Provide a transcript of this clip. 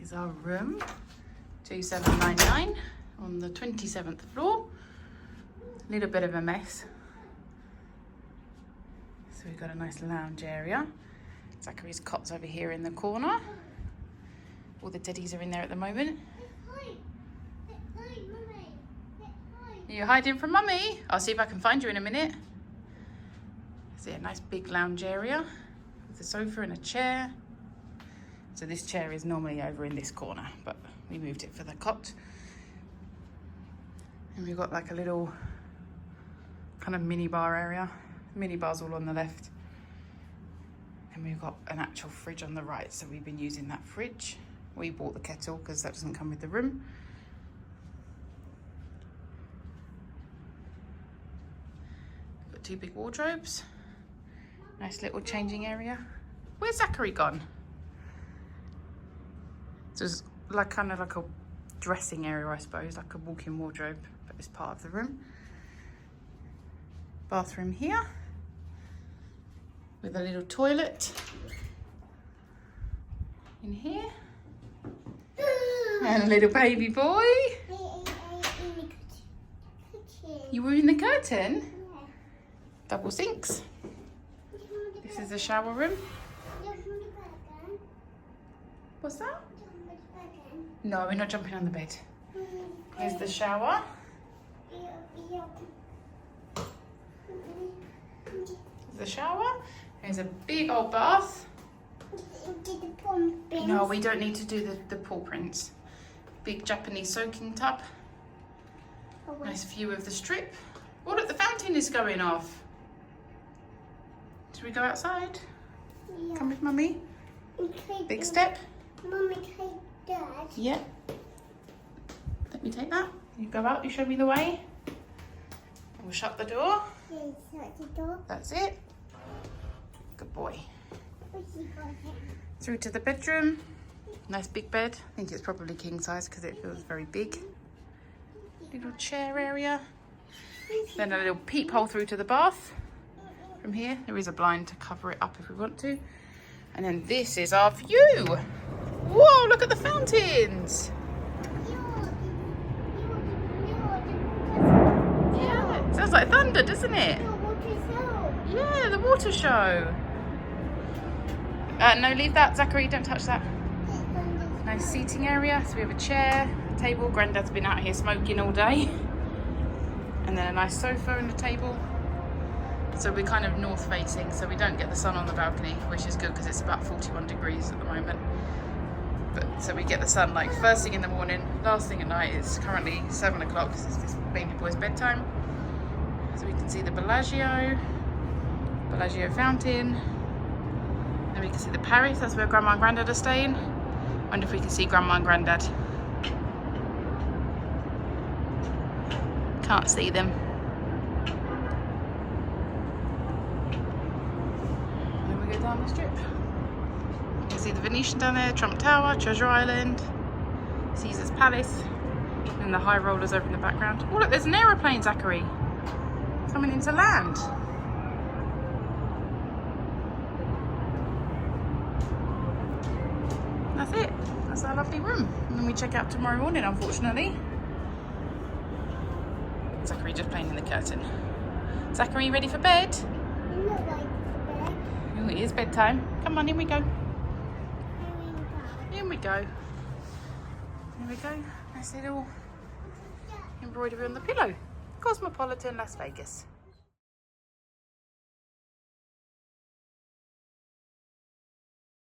Here's our room, 2799 on the 27th floor. A little bit of a mess. So we've got a nice lounge area. Zachary's cot's over here in the corner. All the teddies are in there at the moment. You're hiding from Mummy? I'll see if I can find you in a minute. See a nice big lounge area with a sofa and a chair. So this chair is normally over in this corner, but we moved it for the cot. And we've got like a little kind of mini bar area. Mini bar's all on the left. And we've got an actual fridge on the right, so we've been using that fridge. We bought the kettle because that doesn't come with the room. Got two big wardrobes. Nice little changing area. Where's Zachary gone? So it's like kind of like a dressing area, I suppose, like a walk-in wardrobe, but it's part of the room. Bathroom here with a little toilet in here. And a little baby boy. You were in the curtain? Yeah. Double sinks. This is the shower room. What's that? No, we're not jumping on the bed. Here's the shower. The shower. Here's a big old bath. No, we don't need to do the paw prints. Big Japanese soaking tub. Nice view of the strip. Oh, look, the fountain is going off. Should we go outside? Yeah. Come with Mummy. Big step. Mummy, take that. Yeah. Let me take that. You go out, you show me the way. We'll shut the door. Yes, shut the door. That's it. Good boy. What's he got here? Through to the bedroom. Nice big bed. I think it's probably king size because it feels very big. Little chair area. Then a little peephole through to the bath. From here, there is a blind to cover it up if we want to. And then this is our view. Whoa, look at the fountains. Yeah, it sounds like thunder, doesn't it? Yeah, the water show. No, leave that, Zachary, don't touch that. Nice seating area. So we have a chair, a table. Granddad's been out here smoking all day. And then a nice sofa and a table. So we're kind of north facing, so we don't get the sun on the balcony, which is good because it's about 41 degrees at the moment. But so we get the sun like first thing in the morning, last thing at night. It's currently 7 o'clock because it's this baby boy's bedtime. So we can see the Bellagio fountain. Then we can see the Terrace, that's where Grandma and Granddad are staying. Wonder if we can see Grandma and Granddad. Can't see them. Then we go down the strip. You can see the Venetian down there, Trump Tower, Treasure Island, Caesar's Palace, and the high rollers over in the background. Oh look, there's an aeroplane, Zachary, coming into land. That's it. That's our lovely room. And then we check out tomorrow morning, unfortunately. Zachary just playing in the curtain. Zachary, ready for bed? I'm not ready for bed. Oh, it is bedtime. Come on, in we go. In we go. Here we go. Nice little embroidery on the pillow. Cosmopolitan, Las Vegas.